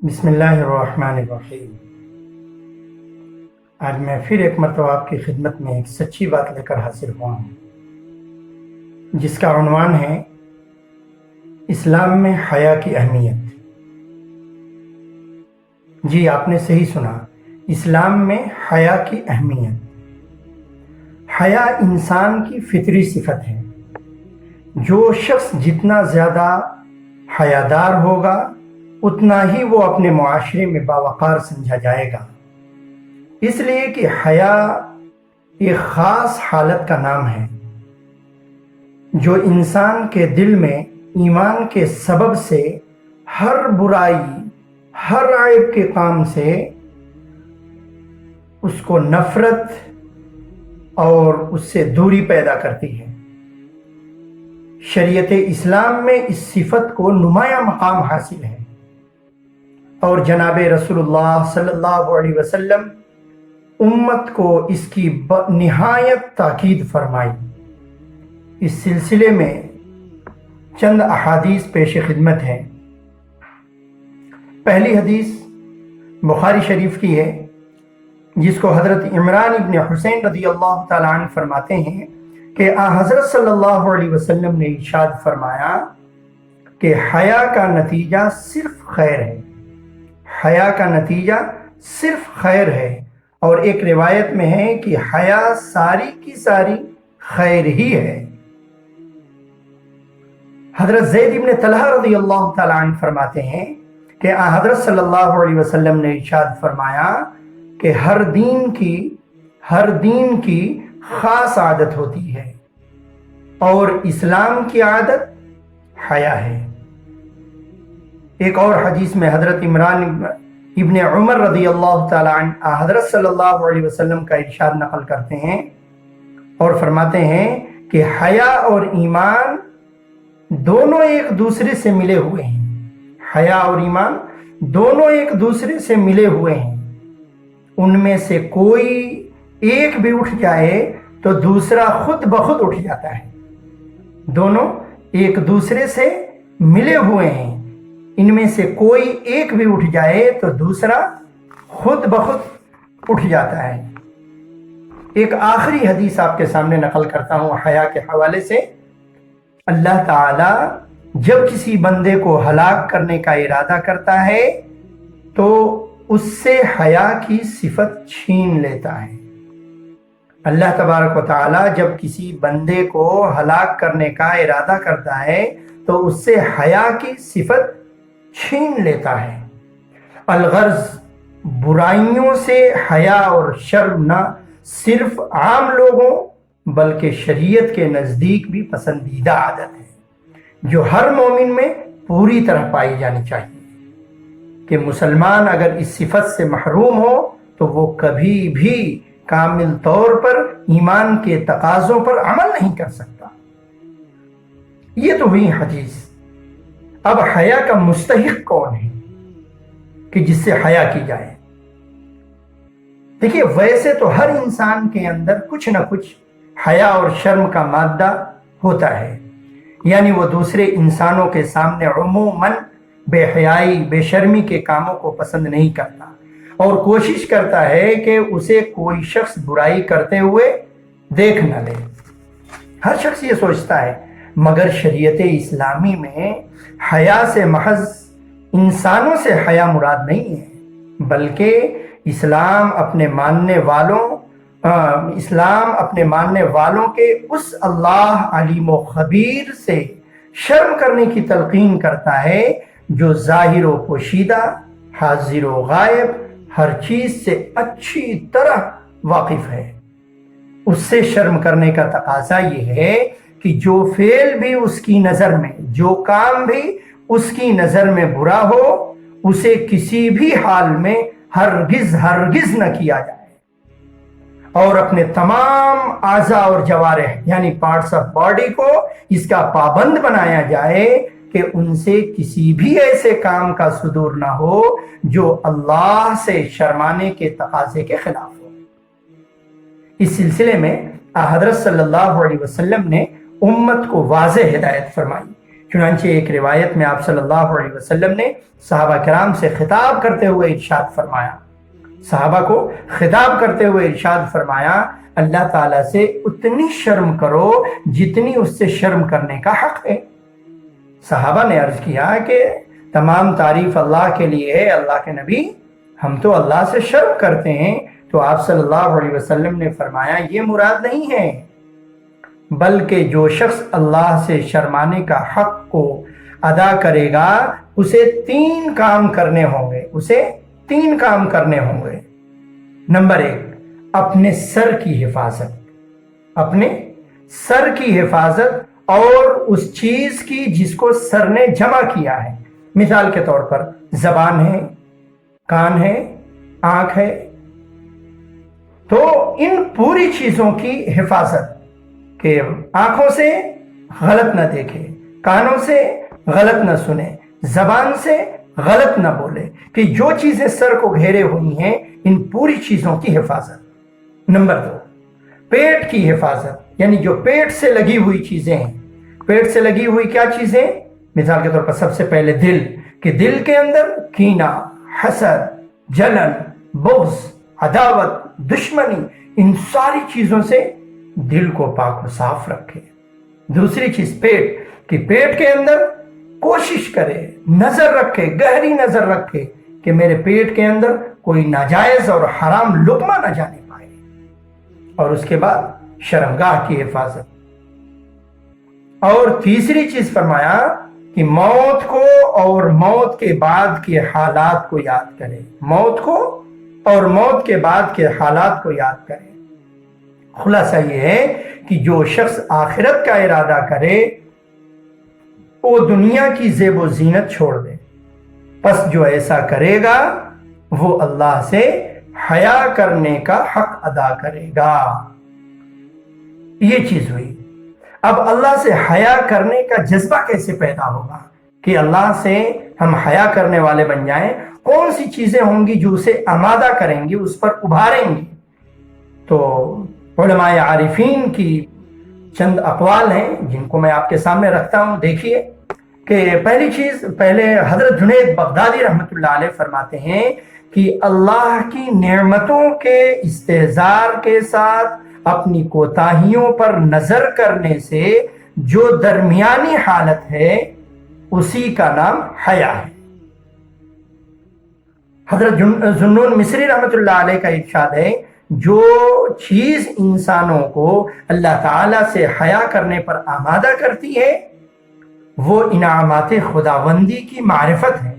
بسم اللہ الرحمن الرحیم۔ آج میں پھر ایک مرتبہ آپ کی خدمت میں ایک سچی بات لے کر حاضر ہوا ہوں، جس کا عنوان ہے اسلام میں حیا کی اہمیت۔ جی آپ نے صحیح سنا، اسلام میں حیا کی اہمیت۔ حیا انسان کی فطری صفت ہے۔ جو شخص جتنا زیادہ حیادار ہوگا اتنا ہی وہ اپنے معاشرے میں باوقار سمجھا جائے گا، اس لیے کہ حیا ایک خاص حالت کا نام ہے جو انسان کے دل میں ایمان کے سبب سے ہر برائی، ہر عیب کے کام سے اس کو نفرت اور اس سے دوری پیدا کرتی ہے۔ شریعت اسلام میں اس صفت کو نمایاں مقام حاصل ہے، اور جناب رسول اللہ صلی اللہ علیہ وسلم امت کو اس کی نہایت تاکید فرمائی۔ اس سلسلے میں چند احادیث پیش خدمت ہیں۔ پہلی حدیث بخاری شریف کی ہے، جس کو حضرت عمران ابن حسین رضی اللہ تعالیٰ عنہ فرماتے ہیں کہ حضرت صلی اللہ علیہ وسلم نے ارشاد فرمایا کہ حیا کا نتیجہ صرف خیر ہے، حیا کا نتیجہ صرف خیر ہے، اور ایک روایت میں ہے کہ حیا ساری کی ساری خیر ہی ہے۔ حضرت زید ابن طلحہ رضی اللہ تعالیٰ عنہ فرماتے ہیں کہ حضرت صلی اللہ علیہ وسلم نے ارشاد فرمایا کہ ہر دین کی خاص عادت ہوتی ہے، اور اسلام کی عادت حیا ہے۔ ایک اور حدیث میں حضرت عمران ابن عمر رضی اللہ تعالیٰ عنہ حضرت صلی اللہ علیہ وسلم کا ارشاد نقل کرتے ہیں اور فرماتے ہیں کہ حیا اور ایمان دونوں ایک دوسرے سے ملے ہوئے ہیں، حیا اور ایمان دونوں ایک دوسرے سے ملے ہوئے ہیں۔ ان میں سے کوئی ایک بھی اٹھ جائے تو دوسرا خود بخود اٹھ جاتا ہے۔ دونوں ایک دوسرے سے ملے ہوئے ہیں، ان میں سے کوئی ایک بھی اٹھ جائے تو دوسرا خود بخود اٹھ جاتا ہے۔ ایک آخری حدیث آپ کے سامنے نقل کرتا ہوں حیا کے حوالے سے۔ اللہ تعالی جب کسی بندے کو ہلاک کرنے کا ارادہ کرتا ہے تو اس سے حیا کی صفت چھین لیتا ہے۔ اللہ تبارک و تعالی جب کسی بندے کو ہلاک کرنے کا ارادہ کرتا ہے تو اس سے حیا کی صفت چھین لیتا ہے۔ الغرض برائیوں سے حیا اور شرم نہ صرف عام لوگوں بلکہ شریعت کے نزدیک بھی پسندیدہ عادت ہے، جو ہر مومن میں پوری طرح پائی جانی چاہیے کہ مسلمان اگر اس صفت سے محروم ہو تو وہ کبھی بھی کامل طور پر ایمان کے تقاضوں پر عمل نہیں کر سکتا۔ یہ تو ہوئی حدیث۔ اب حیا کا مستحق کون ہے کہ جس سے حیا کی جائے؟ دیکھیے، ویسے تو ہر انسان کے اندر کچھ نہ کچھ حیا اور شرم کا مادہ ہوتا ہے، یعنی وہ دوسرے انسانوں کے سامنے عموماً بے حیائی، بے شرمی کے کاموں کو پسند نہیں کرتا، اور کوشش کرتا ہے کہ اسے کوئی شخص برائی کرتے ہوئے دیکھ نہ لے۔ ہر شخص یہ سوچتا ہے، مگر شریعت اسلامی میں حیا سے محض انسانوں سے حیا مراد نہیں ہے، بلکہ اسلام اپنے ماننے والوں کے اس اللہ علیم و خبیر سے شرم کرنے کی تلقین کرتا ہے جو ظاہر و پوشیدہ، حاضر و غائب ہر چیز سے اچھی طرح واقف ہے۔ اس سے شرم کرنے کا تقاضا یہ ہے کہ جو فعل بھی اس کی نظر میں، جو کام بھی اس کی نظر میں برا ہو، اسے کسی بھی حال میں ہرگز نہ کیا جائے، اور اپنے تمام اعضاء اور جوارح یعنی پارٹس آف باڈی کو اس کا پابند بنایا جائے کہ ان سے کسی بھی ایسے کام کا صدور نہ ہو جو اللہ سے شرمانے کے تقاضے کے خلاف ہو۔ اس سلسلے میں حضرت صلی اللہ علیہ وسلم نے امت کو واضح ہدایت فرمائی چنانچہ ایک روایت میں آپ صلی اللہ علیہ وسلم نے صحابہ کرام سے خطاب کرتے ہوئے ارشاد فرمایا، صحابہ کو خطاب کرتے ہوئے ارشاد فرمایا، اللہ تعالیٰ سے اتنی شرم کرو جتنی اس سے شرم کرنے کا حق ہے۔ صحابہ نے عرض کیا کہ تمام تعریف اللہ کے لیے ہے، اللہ کے نبی ہم تو اللہ سے شرم کرتے ہیں۔ تو آپ صلی اللہ علیہ وسلم نے فرمایا یہ مراد نہیں ہے، بلکہ جو شخص اللہ سے شرمانے کا حق کو ادا کرے گا اسے 3 کام کرنے ہوں گے، اسے 3 کام کرنے ہوں گے۔ نمبر 1، اپنے سر کی حفاظت، اپنے سر کی حفاظت اور اس چیز کی جس کو سر نے جمع کیا ہے۔ مثال کے طور پر زبان ہے، کان ہے، آنکھ ہے، تو ان پوری چیزوں کی حفاظت کہ آنکھوں سے غلط نہ دیکھے، کانوں سے غلط نہ سنے، زبان سے غلط نہ بولے، کہ جو چیزیں سر کو گھیرے ہوئی ہیں ان پوری چیزوں کی حفاظت۔ نمبر 2، پیٹ کی حفاظت، یعنی جو پیٹ سے لگی ہوئی چیزیں ہیں۔ پیٹ سے لگی ہوئی کیا چیزیں؟ مثال کے طور پر سب سے پہلے دل، کہ دل کے اندر کینہ، حسد، جلن، بغض، عداوت، دشمنی، ان ساری چیزوں سے دل کو پاک و صاف رکھے۔ دوسری چیز پیٹ، کہ پیٹ کے اندر کوشش کرے، نظر رکھے، گہری نظر رکھے کہ میرے پیٹ کے اندر کوئی ناجائز اور حرام لقمہ نہ جانے پائے۔ اور اس کے بعد شرمگاہ کی حفاظت۔ اور تیسری چیز فرمایا کہ موت کو اور موت کے بعد کے حالات کو یاد کرے، موت کو اور موت کے بعد کے حالات کو یاد کرے۔ خلاصہ یہ ہے کہ جو شخص آخرت کا ارادہ کرے وہ دنیا کی زیب و زینت چھوڑ دے، پس جو ایسا کرے گا وہ اللہ سے حیا کرنے کا حق ادا کرے گا۔ یہ چیز ہوئی۔ اب اللہ سے حیا کرنے کا جذبہ کیسے پیدا ہوگا کہ اللہ سے ہم حیا کرنے والے بن جائیں؟ کون سی چیزیں ہوں گی جو اسے آمادہ کریں گی، اس پر ابھاریں گی؟ تو علماء عارفین کی چند اقوال ہیں جن کو میں آپ کے سامنے رکھتا ہوں۔ دیکھیے کہ پہلی چیز، پہلے حضرت جنید بغدادی رحمۃ اللہ علیہ فرماتے ہیں کہ اللہ کی نعمتوں کے استحضار کے ساتھ اپنی کوتاہیوں پر نظر کرنے سے جو درمیانی حالت ہے اسی کا نام حیا ہے۔ حضرت ذوالنون مصری رحمۃ اللہ علیہ کا ارشاد ہے، جو چیز انسانوں کو اللہ تعالیٰ سے حیا کرنے پر آمادہ کرتی ہے وہ انعامات خداوندی کی معرفت ہے،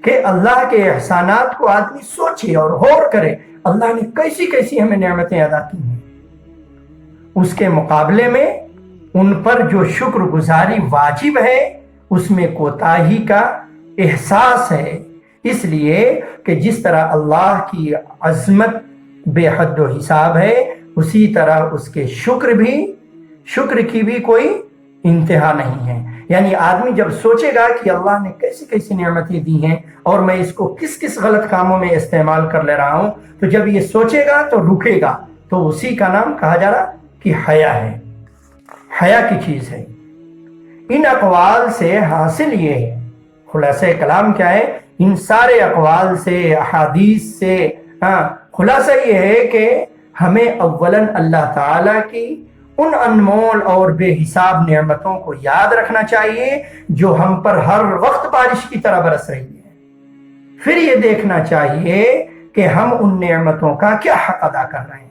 کہ اللہ کے احسانات کو آدمی سوچے اور غور کرے، اللہ نے کیسی کیسی ہمیں نعمتیں ادا کی ہیں، اس کے مقابلے میں ان پر جو شکر گزاری واجب ہے اس میں کوتاہی کا احساس ہے۔ اس لیے کہ جس طرح اللہ کی عظمت بے حد و حساب ہے اسی طرح اس کے شکر کی بھی کوئی انتہا نہیں ہے۔ یعنی آدمی جب سوچے گا کہ اللہ نے کیسی کیسی نعمتیں دی ہیں اور میں اس کو کس کس غلط کاموں میں استعمال کر لے رہا ہوں، تو جب یہ سوچے گا تو رکے گا، تو اسی کا نام کہا جا رہا کہ حیا ہے، حیا کی چیز ہے۔ ان اقوال سے حاصل یہ ہے، خلاصہ کلام کیا ہے؟ ان سارے اقوال سے، احادیث سے خلاصہ یہ ہے کہ ہمیں اولاً اللہ تعالیٰ کی ان انمول اور بے حساب نعمتوں کو یاد رکھنا چاہیے جو ہم پر ہر وقت بارش کی طرح برس رہی ہے۔ پھر یہ دیکھنا چاہیے کہ ہم ان نعمتوں کا کیا حق ادا کر رہے ہیں۔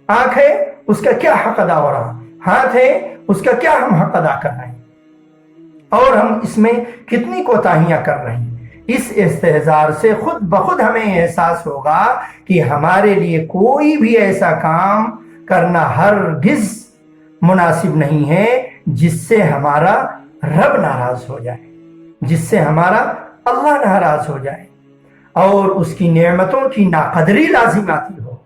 آنکھ ہے، اس کا کیا حق ادا ہو رہا، ہاتھ ہے، اس کا کیا ہم حق ادا کر رہے ہیں، اور ہم اس میں کتنی کوتاہیاں کر رہے ہیں۔ اس استحضار سے خود بخود ہمیں احساس ہوگا کہ ہمارے لیے کوئی بھی ایسا کام کرنا ہرگز مناسب نہیں ہے جس سے ہمارا رب ناراض ہو جائے، جس سے ہمارا اللہ ناراض ہو جائے اور اس کی نعمتوں کی ناقدری لازم آتی ہو،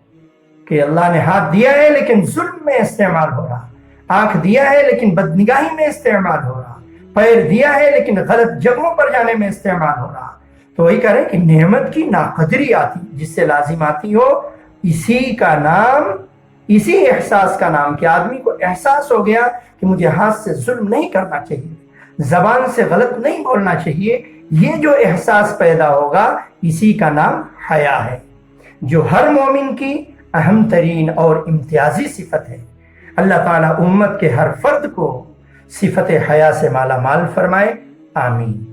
کہ اللہ نے ہاتھ دیا ہے لیکن ظلم میں استعمال ہو رہا، آنکھ دیا ہے لیکن بدنگاہی میں استعمال ہو رہا، پیر دیا ہے لیکن غلط جگہوں پر جانے میں استعمال ہو رہا۔ تو وہی کہہ رہے ہیں کہ نعمت کی ناقدری آتی جس سے لازم آتی ہو، اسی کا نام، اسی احساس کا نام، کہ آدمی کو احساس ہو گیا کہ مجھے ہاتھ سے ظلم نہیں کرنا چاہیے، زبان سے غلط نہیں بولنا چاہیے، یہ جو احساس پیدا ہوگا اسی کا نام حیا ہے، جو ہر مومن کی اہم ترین اور امتیازی صفت ہے۔ اللہ تعالیٰ امت کے ہر فرد کو صفت حیا سے مالا مال فرمائے، آمین۔